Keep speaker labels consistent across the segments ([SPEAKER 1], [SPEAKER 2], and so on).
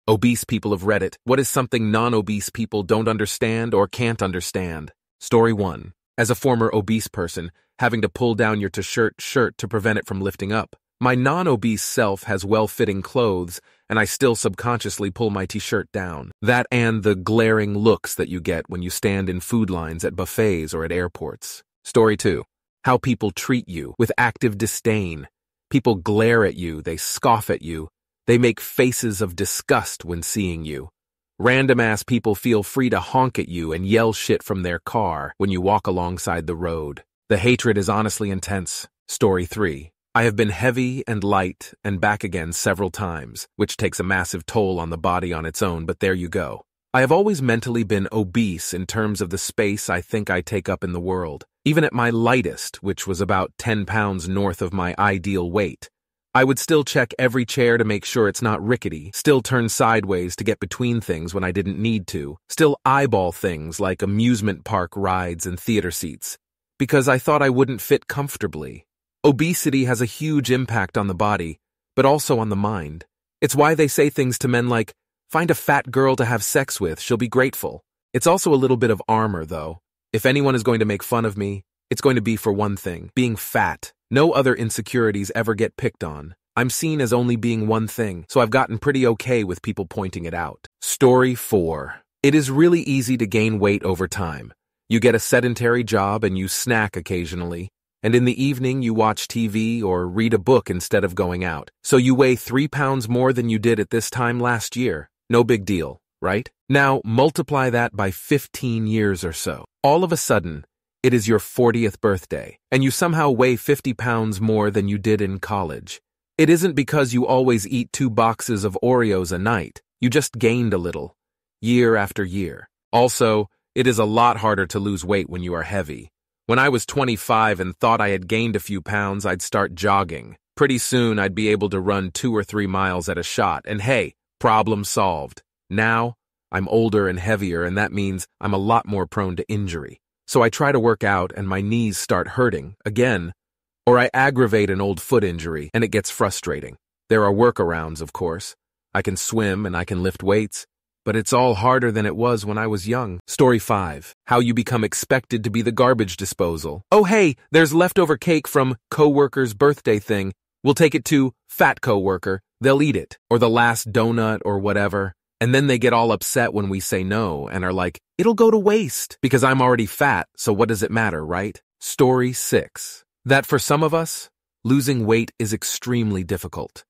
[SPEAKER 1] Obese people of Reddit, what is something non-obese people don't understand or can't understand? Story 1. As a former obese person, having to pull down your t-shirt to prevent it from lifting up. My non-obese self has well-fitting clothes, and I still subconsciously pull my t-shirt down. That and the glaring looks that you get when you stand in food lines at buffets or at airports. Story 2. How people treat you with active disdain. People glare at you, they scoff at you. They make faces of disgust when seeing you. Random-ass people feel free to honk at you and yell shit from their car when you walk alongside the road. The hatred is honestly intense. Story 3. I have been heavy and light and back again several times, which takes a massive toll on the body on its own, but there you go. I have always mentally been obese in terms of the space I think I take up in the world. Even at my lightest, which was about 10 pounds north of my ideal weight, I would still check every chair to make sure it's not rickety, still turn sideways to get between things when I didn't need to, still eyeball things like amusement park rides and theater seats, because I thought I wouldn't fit comfortably. Obesity has a huge impact on the body, but also on the mind. It's why they say things to men like, find a fat girl to have sex with, she'll be grateful. It's also a little bit of armor, though. If anyone is going to make fun of me, it's going to be for one thing, being fat. No other insecurities ever get picked on. I'm seen as only being one thing, so I've gotten pretty okay with people pointing it out. Story 4. It is really easy to gain weight over time. You get a sedentary job and you snack occasionally, and in the evening you watch TV or read a book instead of going out. So you weigh 3 pounds more than you did at this time last year. No big deal, right? Now multiply that by 15 years or so. All of a sudden, it is your 40th birthday, and you somehow weigh 50 pounds more than you did in college. It isn't because you always eat 2 boxes of Oreos a night. You just gained a little, year after year. Also, it is a lot harder to lose weight when you are heavy. When I was 25 and thought I had gained a few pounds, I'd start jogging. Pretty soon, I'd be able to run 2 or 3 miles at a shot, and hey, problem solved. Now, I'm older and heavier, and that means I'm a lot more prone to injury. So I try to work out and my knees start hurting, again. Or I aggravate an old foot injury and it gets frustrating. There are workarounds, of course. I can swim and I can lift weights, but it's all harder than it was when I was young. Story 5. How you become expected to be the garbage disposal. Oh hey, there's leftover cake from coworker's birthday thing. We'll take it to fat coworker. They'll eat it. Or the last donut or whatever. And then they get all upset when we say no and are like, it'll go to waste because I'm already fat, so what does it matter, right? Story 6. That for some of us, losing weight is extremely difficult.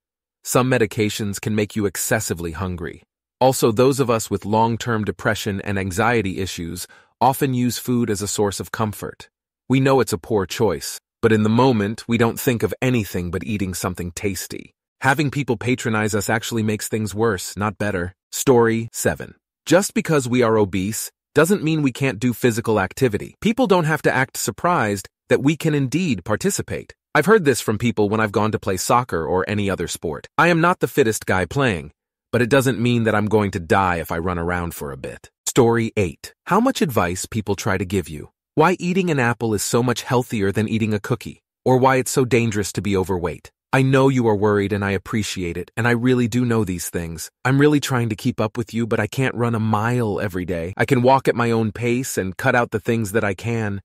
[SPEAKER 1] Some medications can make you excessively hungry. Also, those of us with long-term depression and anxiety issues often use food as a source of comfort. We know it's a poor choice, but in the moment, we don't think of anything but eating something tasty. Having people patronize us actually makes things worse, not better. Story 7. Just because we are obese doesn't mean we can't do physical activity. People don't have to act surprised that we can indeed participate. I've heard this from people when I've gone to play soccer or any other sport. I am not the fittest guy playing, but it doesn't mean that I'm going to die if I run around for a bit. Story 8. How much advice people try to give you. Why eating an apple is so much healthier than eating a cookie, or why it's so dangerous to be overweight. I know you are worried and I appreciate it, and I really do know these things. I'm really trying to keep up with you, but I can't run a mile every day. I can walk at my own pace and cut out the things that I can,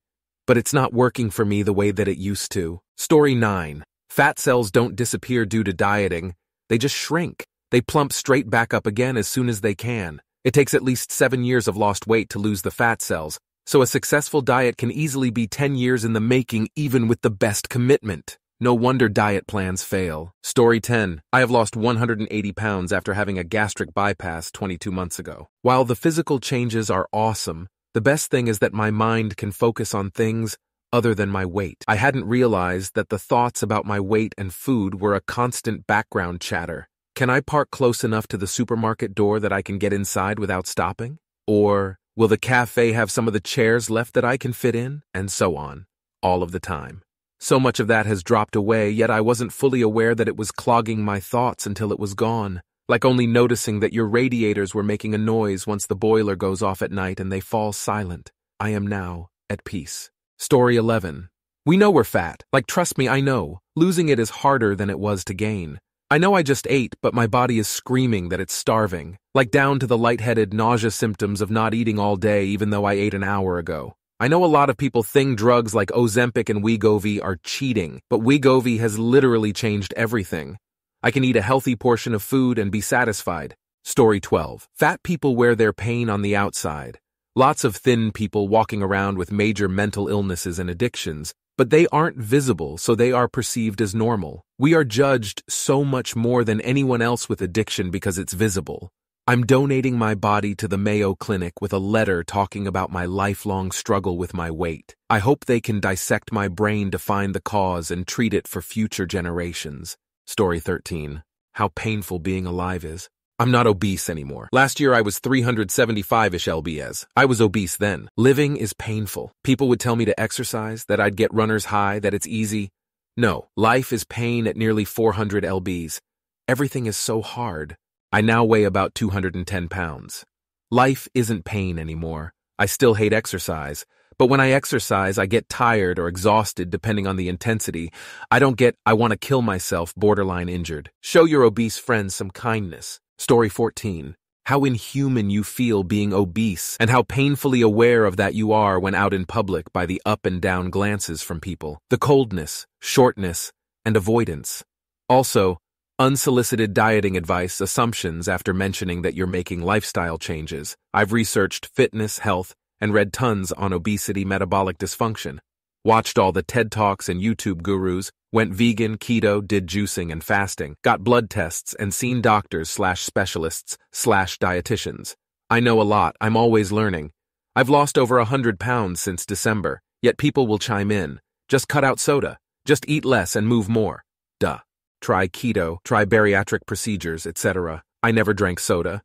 [SPEAKER 1] but it's not working for me the way that it used to. Story 9. Fat cells don't disappear due to dieting. They just shrink. They plump straight back up again as soon as they can. It takes at least 7 years of lost weight to lose the fat cells, so a successful diet can easily be 10 years in the making even with the best commitment. No wonder diet plans fail. Story 10. I have lost 180 pounds after having a gastric bypass 22 months ago. While the physical changes are awesome, the best thing is that my mind can focus on things other than my weight. I hadn't realized that the thoughts about my weight and food were a constant background chatter. Can I park close enough to the supermarket door that I can get inside without stopping? Or will the cafe have some of the chairs left that I can fit in? And so on, all of the time. So much of that has dropped away, yet I wasn't fully aware that it was clogging my thoughts until it was gone. Like only noticing that your radiators were making a noise once the boiler goes off at night and they fall silent. I am now at peace. Story 11. We know we're fat. Like, trust me, I know. Losing it is harder than it was to gain. I know I just ate, but my body is screaming that it's starving, like down to the lightheaded nausea symptoms of not eating all day even though I ate an hour ago. I know a lot of people think drugs like Ozempic and Wegovy are cheating, but Wegovy has literally changed everything. I can eat a healthy portion of food and be satisfied. Story 12. Fat people wear their pain on the outside. Lots of thin people walking around with major mental illnesses and addictions, but they aren't visible, so they are perceived as normal. We are judged so much more than anyone else with addiction because it's visible. I'm donating my body to the Mayo Clinic with a letter talking about my lifelong struggle with my weight. I hope they can dissect my brain to find the cause and treat it for future generations. Story 13. How painful being alive is. I'm not obese anymore. Last year I was 375-ish lbs. I was obese then. Living is painful. People would tell me to exercise, that I'd get runner's high, that it's easy. No, life is pain at nearly 400 lbs. Everything is so hard. I now weigh about 210 pounds. Life isn't pain anymore. I still hate exercise, but when I exercise, I get tired or exhausted depending on the intensity. I don't get, I want to kill myself, borderline injured. Show your obese friends some kindness. Story 14. How inhuman you feel being obese and how painfully aware of that you are when out in public by the up and down glances from people, the coldness, shortness, and avoidance. Also, unsolicited dieting advice, assumptions after mentioning that you're making lifestyle changes. I've researched fitness, health, and read tons on obesity, metabolic dysfunction. Watched all the TED Talks and YouTube gurus, went vegan, keto, did juicing and fasting, got blood tests and seen doctors/specialists/dietitians. I know a lot, I'm always learning. I've lost over 100 pounds since December, yet people will chime in. Just cut out soda. Just eat less and move more. Duh. Try keto, try bariatric procedures, etc. I never drank soda.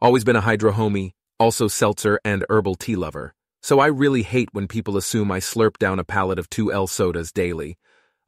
[SPEAKER 1] Always been a hydro-homie, also seltzer and herbal tea lover. So I really hate when people assume I slurp down a pallet of 2L sodas daily.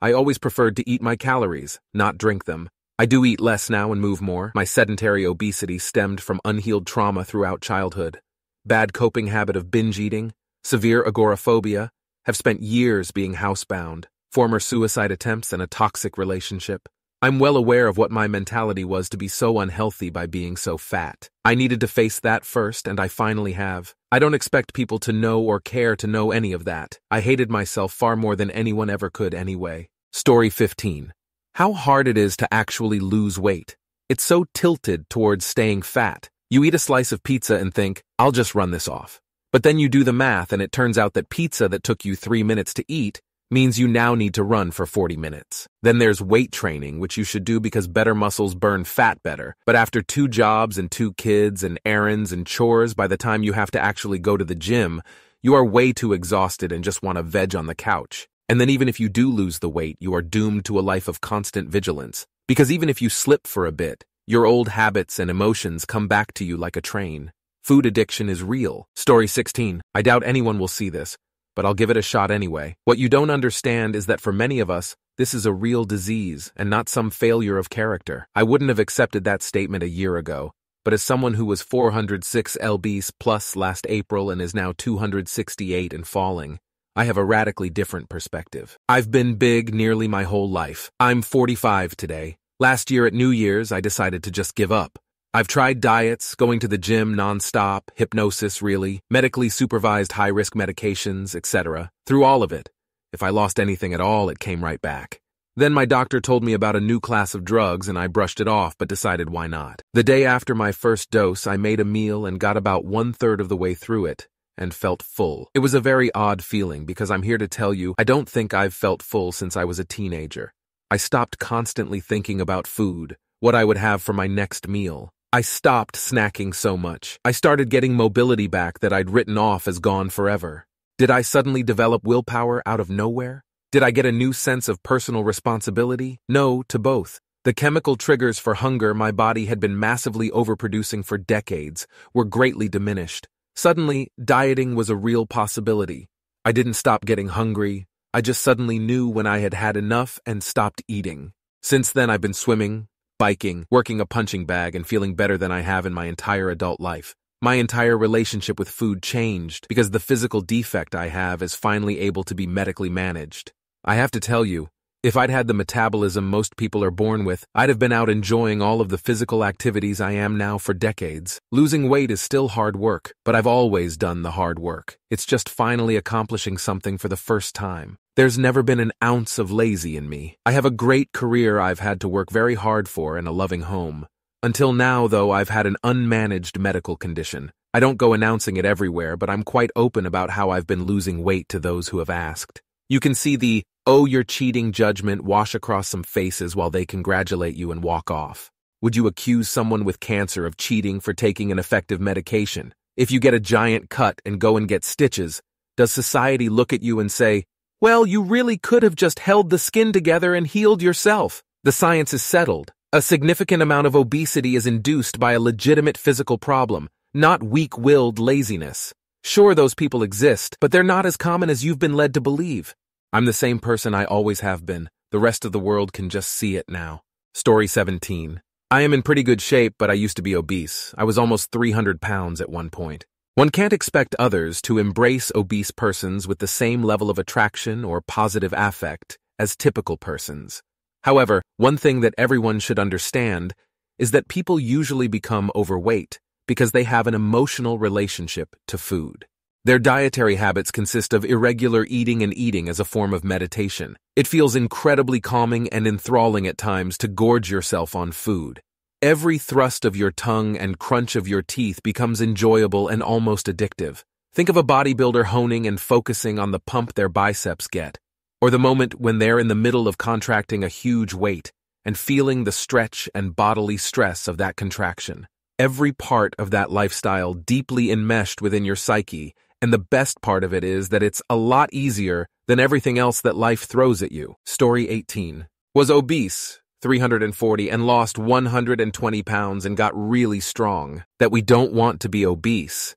[SPEAKER 1] I always preferred to eat my calories, not drink them. I do eat less now and move more. My sedentary obesity stemmed from unhealed trauma throughout childhood. Bad coping habit of binge eating, severe agoraphobia, have spent years being housebound, former suicide attempts and a toxic relationship. I'm well aware of what my mentality was to be so unhealthy by being so fat. I needed to face that first, and I finally have. I don't expect people to know or care to know any of that. I hated myself far more than anyone ever could anyway. Story 15. How hard it is to actually lose weight. It's so tilted towards staying fat. You eat a slice of pizza and think, I'll just run this off. But then you do the math and it turns out that pizza that took you 3 minutes to eat means you now need to run for 40 minutes. Then there's weight training, which you should do because better muscles burn fat better. But after 2 jobs and 2 kids and errands and chores, by the time you have to actually go to the gym, you are way too exhausted and just want to veg on the couch. And then even if you do lose the weight, you are doomed to a life of constant vigilance. Because even if you slip for a bit, your old habits and emotions come back to you like a train. Food addiction is real. Story 16. I doubt anyone will see this, but I'll give it a shot anyway. What you don't understand is that for many of us, this is a real disease and not some failure of character. I wouldn't have accepted that statement a year ago, but as someone who was 406 lbs plus last April and is now 268 and falling, I have a radically different perspective. I've been big nearly my whole life. I'm 45 today. Last year at New Year's, I decided to just give up. I've tried diets, going to the gym nonstop, hypnosis really, medically supervised high-risk medications, etc. Through all of it, if I lost anything at all, it came right back. Then my doctor told me about a new class of drugs and I brushed it off but decided why not. The day after my first dose, I made a meal and got about 1/3 of the way through it and felt full. It was a very odd feeling because I'm here to tell you I don't think I've felt full since I was a teenager. I stopped constantly thinking about food, what I would have for my next meal. I stopped snacking so much. I started getting mobility back that I'd written off as gone forever. Did I suddenly develop willpower out of nowhere? Did I get a new sense of personal responsibility? No, to both. The chemical triggers for hunger my body had been massively overproducing for decades were greatly diminished. Suddenly, dieting was a real possibility. I didn't stop getting hungry. I just suddenly knew when I had had enough and stopped eating. Since then, I've been swimming, biking, working a punching bag, and feeling better than I have in my entire adult life. My entire relationship with food changed because the physical defect I have is finally able to be medically managed. I have to tell you, If I'd had the metabolism most people are born with, I'd have been out enjoying all of the physical activities I am now for decades. Losing weight is still hard work, but I've always done the hard work. It's just finally accomplishing something for the first time. There's never been an ounce of lazy in me. I have a great career I've had to work very hard for and a loving home. Until now, though, I've had an unmanaged medical condition. I don't go announcing it everywhere, but I'm quite open about how I've been losing weight to those who have asked. You can see the, "Oh, you're cheating" judgment wash across some faces while they congratulate you and walk off. Would you accuse someone with cancer of cheating for taking an effective medication? If you get a giant cut and go and get stitches, does society look at you and say, "Well, you really could have just held the skin together and healed yourself"? The science is settled. A significant amount of obesity is induced by a legitimate physical problem, not weak-willed laziness. Sure, those people exist, but they're not as common as you've been led to believe. I'm the same person I always have been. The rest of the world can just see it now. Story 17. I am in pretty good shape, but I used to be obese. I was almost 300 pounds at one point. One can't expect others to embrace obese persons with the same level of attraction or positive affect as typical persons. However, one thing that everyone should understand is that people usually become overweight because they have an emotional relationship to food. Their dietary habits consist of irregular eating and eating as a form of meditation. It feels incredibly calming and enthralling at times to gorge yourself on food. Every thrust of your tongue and crunch of your teeth becomes enjoyable and almost addictive. Think of a bodybuilder honing and focusing on the pump their biceps get, or the moment when they're in the middle of contracting a huge weight and feeling the stretch and bodily stress of that contraction. Every part of that lifestyle deeply enmeshed within your psyche, and the best part of it is that it's a lot easier than everything else that life throws at you. Story 18. Was obese, 340, and lost 120 pounds and got really strong. That we don't want to be obese.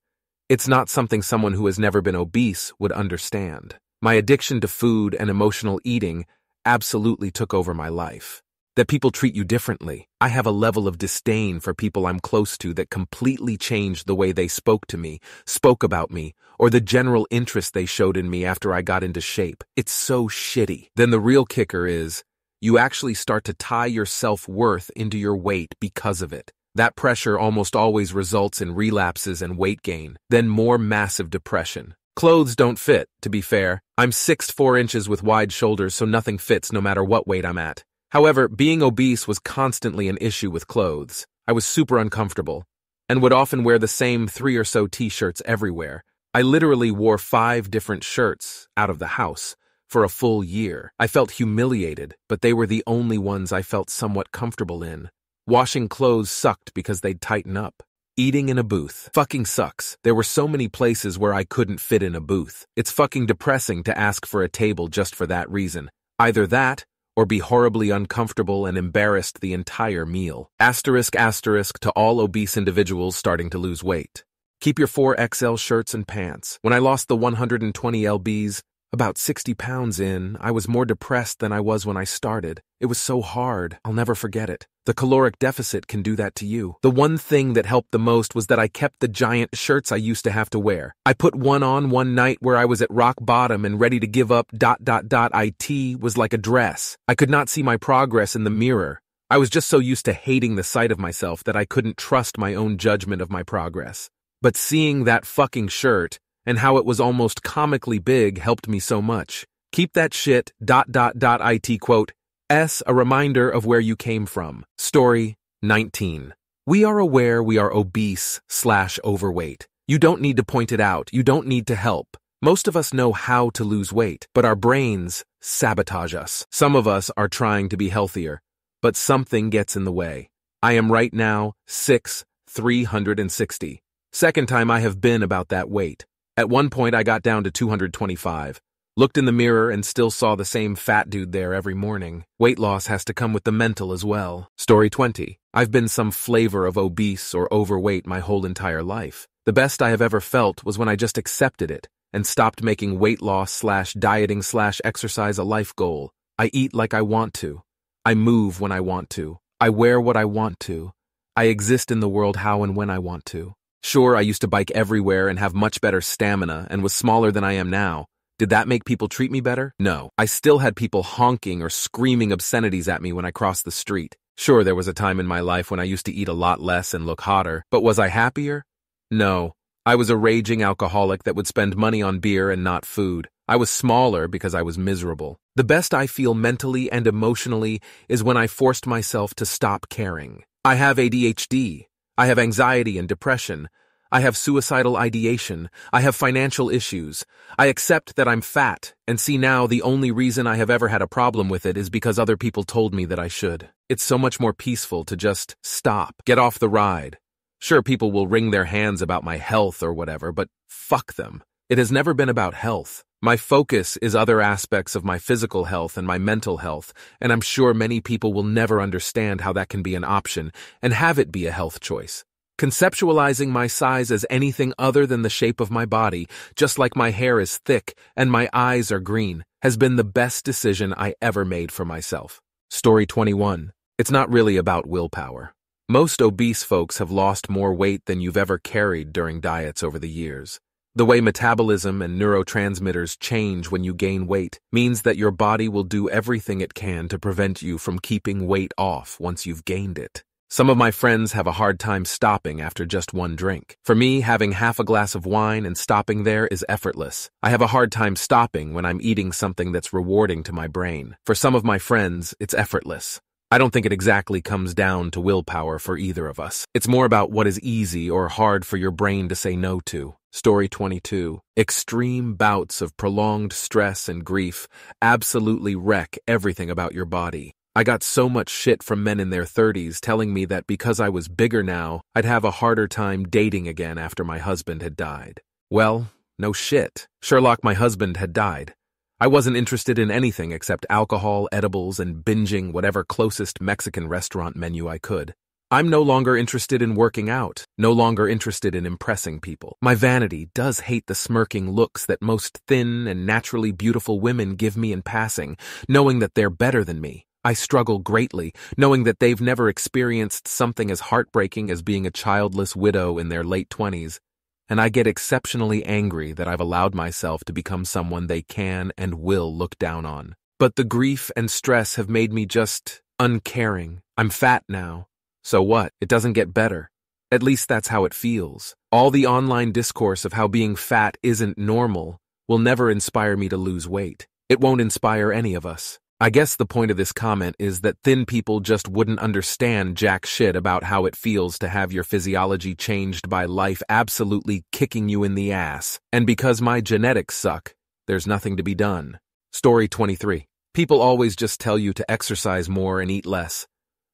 [SPEAKER 1] It's not something someone who has never been obese would understand. My addiction to food and emotional eating absolutely took over my life. That people treat you differently. I have a level of disdain for people I'm close to that completely changed the way they spoke to me, spoke about me, or the general interest they showed in me after I got into shape. It's so shitty. Then the real kicker is, you actually start to tie your self-worth into your weight because of it. That pressure almost always results in relapses and weight gain, then more massive depression. Clothes don't fit, to be fair. I'm 6'4" with wide shoulders, so nothing fits no matter what weight I'm at. However, being obese was constantly an issue with clothes. I was super uncomfortable, and would often wear the same 3 or so t-shirts everywhere. I literally wore 5 different shirts out of the house for a full year. I felt humiliated, but they were the only ones I felt somewhat comfortable in. Washing clothes sucked because they'd tighten up. Eating in a booth fucking sucks. There were so many places where I couldn't fit in a booth. It's fucking depressing to ask for a table just for that reason. Either that, or be horribly uncomfortable and embarrassed the entire meal. Asterisk to all obese individuals starting to lose weight. Keep your 4XL shirts and pants. When I lost the 120 lbs, about 60 pounds in, I was more depressed than I was when I started. It was so hard. I'll never forget it. The caloric deficit can do that to you. The one thing that helped the most was that I kept the giant shirts I used to have to wear. I put one on one night where I was at rock bottom and ready to give up. It was like a dress. I could not see my progress in the mirror. I was just so used to hating the sight of myself that I couldn't trust my own judgment of my progress. But seeing that fucking shirt and how it was almost comically big helped me so much. Keep that shit. It quote S a reminder of where you came from. Story 19. We are aware we are obese/overweight. You don't need to point it out. You don't need to help. Most of us know how to lose weight, but our brains sabotage us. Some of us are trying to be healthier, but something gets in the way. I am right now 360. Second time I have been about that weight. At one point I got down to 225. Looked in the mirror and still saw the same fat dude there every morning. Weight loss has to come with the mental as well. Story 20. I've been some flavor of obese or overweight my whole entire life. The best I have ever felt was when I just accepted it and stopped making weight loss/dieting/exercise a life goal. I eat like I want to. I move when I want to. I wear what I want to. I exist in the world how and when I want to. Sure, I used to bike everywhere and have much better stamina and was smaller than I am now, Did that make people treat me better? No. I still had people honking or screaming obscenities at me when I crossed the street. Sure, there was a time in my life when I used to eat a lot less and look hotter, but was I happier? No. I was a raging alcoholic that would spend money on beer and not food. I was smaller because I was miserable. The best I feel mentally and emotionally is when I forced myself to stop caring. I have ADHD. I have anxiety and depression. I have suicidal ideation. I have financial issues. I accept that I'm fat, and see now the only reason I have ever had a problem with it is because other people told me that I should. It's so much more peaceful to just stop, get off the ride. Sure, people will wring their hands about my health or whatever, but fuck them. It has never been about health. My focus is other aspects of my physical health and my mental health, and I'm sure many people will never understand how that can be an option and have it be a health choice. Conceptualizing my size as anything other than the shape of my body, just like my hair is thick and my eyes are green, has been the best decision I ever made for myself. Story 21. It's not really about willpower. Most obese folks have lost more weight than you've ever carried during diets over the years. The way metabolism and neurotransmitters change when you gain weight means that your body will do everything it can to prevent you from keeping weight off once you've gained it. Some of my friends have a hard time stopping after just one drink. For me, having half a glass of wine and stopping there is effortless. I have a hard time stopping when I'm eating something that's rewarding to my brain. For some of my friends, it's effortless. I don't think it exactly comes down to willpower for either of us. It's more about what is easy or hard for your brain to say no to. Story 22. Extreme bouts of prolonged stress and grief absolutely wreck everything about your body. I got so much shit from men in their 30s telling me that because I was bigger now, I'd have a harder time dating again after my husband had died. Well, no shit. Sherlock, my husband, had died. I wasn't interested in anything except alcohol, edibles, and binging whatever closest Mexican restaurant menu I could. I'm no longer interested in working out, no longer interested in impressing people. My vanity does hate the smirking looks that most thin and naturally beautiful women give me in passing, knowing that they're better than me. I struggle greatly, knowing that they've never experienced something as heartbreaking as being a childless widow in their late 20s. And I get exceptionally angry that I've allowed myself to become someone they can and will look down on. But the grief and stress have made me just uncaring. I'm fat now. So what? It doesn't get better. At least that's how it feels. All the online discourse of how being fat isn't normal will never inspire me to lose weight. It won't inspire any of us. I guess the point of this comment is that thin people just wouldn't understand jack shit about how it feels to have your physiology changed by life absolutely kicking you in the ass. And because my genetics suck, there's nothing to be done. Story 23. People always just tell you to exercise more and eat less.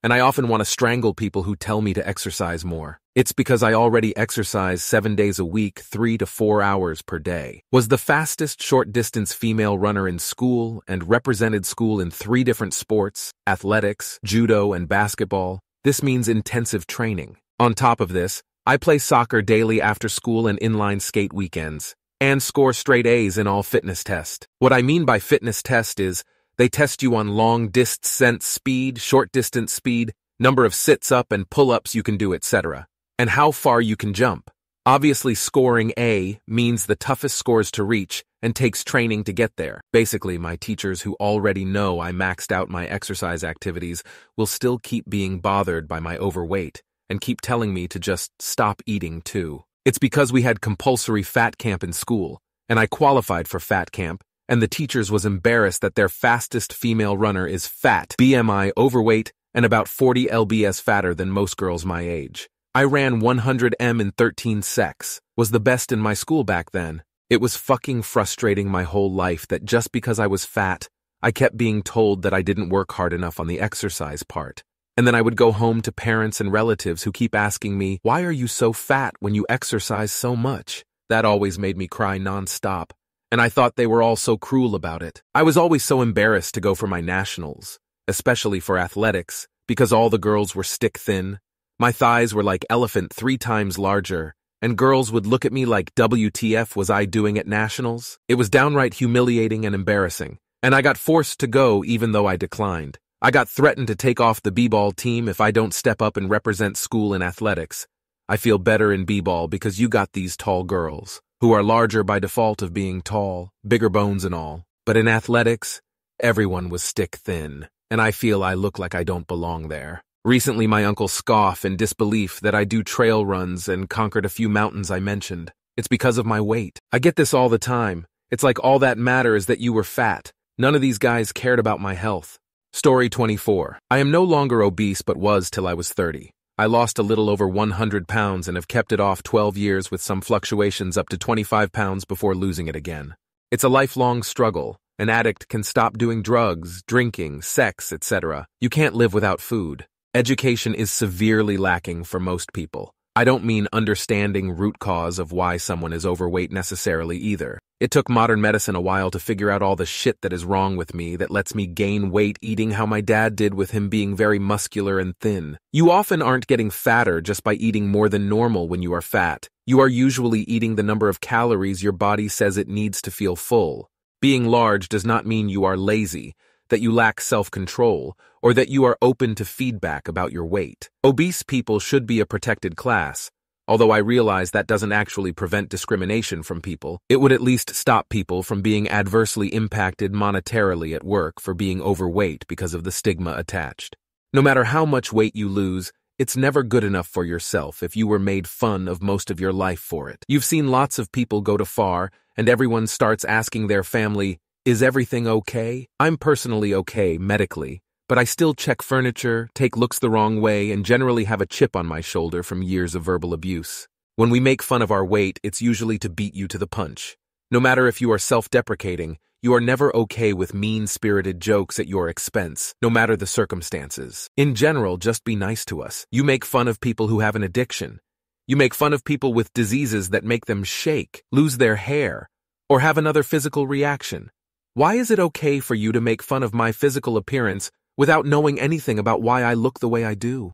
[SPEAKER 1] And I often want to strangle people who tell me to exercise more. It's because I already exercise 7 days a week, 3 to 4 hours per day. Was the fastest short-distance female runner in school and represented school in 3 different sports, athletics, judo, and basketball. This means intensive training. On top of this, I play soccer daily after school and inline skate weekends, and score straight A's in all fitness tests. What I mean by fitness test is they test you on long-distance speed, short-distance speed, number of sits-up and pull-ups you can do, etc., and how far you can jump. Obviously, scoring A means the toughest scores to reach and takes training to get there. Basically, my teachers who already know I maxed out my exercise activities will still keep being bothered by my overweight and keep telling me to just stop eating too. It's because we had compulsory fat camp in school, and I qualified for fat camp, and the teachers was embarrassed that their fastest female runner is fat, BMI, overweight, and about 40 lbs fatter than most girls my age. I ran 100 m in 13 secs, was the best in my school back then. It was fucking frustrating my whole life that just because I was fat, I kept being told that I didn't work hard enough on the exercise part. And then I would go home to parents and relatives who keep asking me, "Why are you so fat when you exercise so much?" That always made me cry nonstop. And I thought they were all so cruel about it. I was always so embarrassed to go for my nationals, especially for athletics, because all the girls were stick thin. My thighs were like elephant 3 times larger, and girls would look at me like WTF was I doing at nationals? It was downright humiliating and embarrassing, and I got forced to go even though I declined. I got threatened to take off the b-ball team if I don't step up and represent school in athletics. I feel better in b-ball because you got these tall girls. who are larger by default of being tall, bigger bones and all. But in athletics, everyone was stick thin, and I feel I look like I don't belong there. Recently, my uncle scoffed in disbelief that I do trail runs and conquered a few mountains I mentioned. It's because of my weight. I get this all the time. It's like all that matters is that you were fat. None of these guys cared about my health. Story 24. I am no longer obese but was till I was 30. I lost a little over 100 pounds and have kept it off 12 years with some fluctuations up to 25 pounds before losing it again. It's a lifelong struggle. An addict can stop doing drugs, drinking, sex, etc. You can't live without food. Education is severely lacking for most people. I don't mean understanding root cause of why someone is overweight necessarily either. It took modern medicine a while to figure out all the shit that is wrong with me that lets me gain weight eating how my dad did with him being very muscular and thin. You often aren't getting fatter just by eating more than normal when you are fat. You are usually eating the number of calories your body says it needs to feel full. Being large does not mean you are lazy, that you lack self-control, or that you are open to feedback about your weight. Obese people should be a protected class. Although I realize that doesn't actually prevent discrimination from people, it would at least stop people from being adversely impacted monetarily at work for being overweight because of the stigma attached. No matter how much weight you lose, it's never good enough for yourself if you were made fun of most of your life for it. You've seen lots of people go to FAR, and everyone starts asking their family, "Is everything okay?" I'm personally okay medically, but I still check furniture, take looks the wrong way, and generally have a chip on my shoulder from years of verbal abuse. When we make fun of our weight, it's usually to beat you to the punch. No matter if you are self-deprecating, you are never okay with mean-spirited jokes at your expense, no matter the circumstances. In general, just be nice to us. You make fun of people who have an addiction. You make fun of people with diseases that make them shake, lose their hair, or have another physical reaction. Why is it okay for you to make fun of my physical appearance without knowing anything about why I look the way I do?